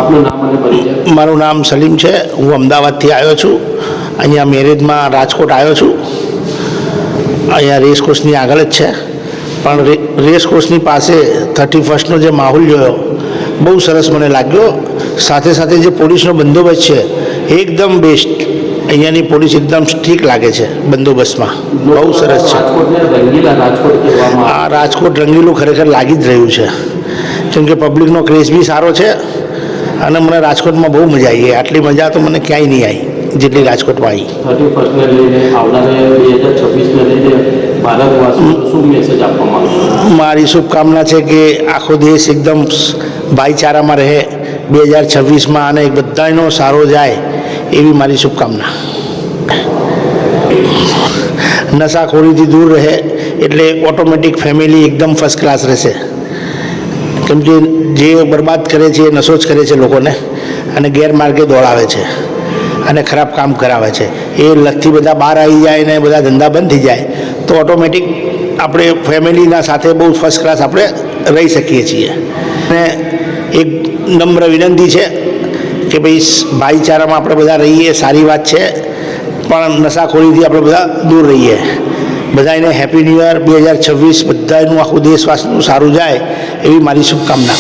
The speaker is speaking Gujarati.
આપનું નામ અને પરિચય? મારું નામ સલીમ છે. હું અમદાવાદથી આવ્યો છું. અહીંયા મેરેજમાં રાજકોટ આવ્યો છું. અહીંયા રેસકોર્સની આગળ જ છે, પણ રેસકોર્સની પાસે 31નો જે માહોલ જોયો બહુ સરસ મને લાગ્યો. સાથે સાથે જે પોલીસનો બંદોબસ્ત છે એકદમ બેસ્ટ. અહીંયાની પોલીસ એકદમ સ્ટ્રિક્ટ લાગે છે બંદોબસ્તમાં, બહુ સરસ છે. આ રાજકોટ રંગીલું ખરેખર લાગી જ રહ્યું છે, કેમ કે પબ્લિકનો ક્રેઝ બી સારો છે અને મને રાજકોટમાં બહુ મજા આવી. આટલી મજા તો મને ક્યાંય નહીં આવી જેટલી રાજકોટમાં આવી. 31ને લઈને આવનારે 2026ને લઈને ભારતવાસીઓને શું મેસેજ આપવા માંગો? મારી શુભકામના છે કે આખો દેશ એકદમ ભાઈચારામાં રહે 2026માં અને બધાનો સારો જાય એવી મારી શુભકામના. નશાખોરીથી દૂર રહે એટલે ઓટોમેટિક ફેમિલી એકદમ ફર્સ્ટ ક્લાસ રહેશે. કેમ કે જે બરબાદ કરે છે એ નશો જ કરે છે લોકોને, અને ગેરમાર્ગે દોડાવે છે અને ખરાબ કામ કરાવે છે. એ લતથી બધા બહાર આવી જાય ને બધા ધંધા બંધ થઈ જાય તો ઓટોમેટિક આપણે ફેમિલીના સાથે બહુ ફર્સ્ટ ક્લાસ આપણે રહી શકીએ છીએ. અને એક નમ્ર વિનંતી છે કે ભાઈ ભાઈચારામાં આપણે બધા રહીએ, સારી વાત છે, પણ નશાખોરીથી આપણે બધા દૂર રહીએ. બધાને હેપી ન્યૂ યર 2026. બધાનું આખું દેશવાસીનું સારું જાય એવી મારી શુભકામના.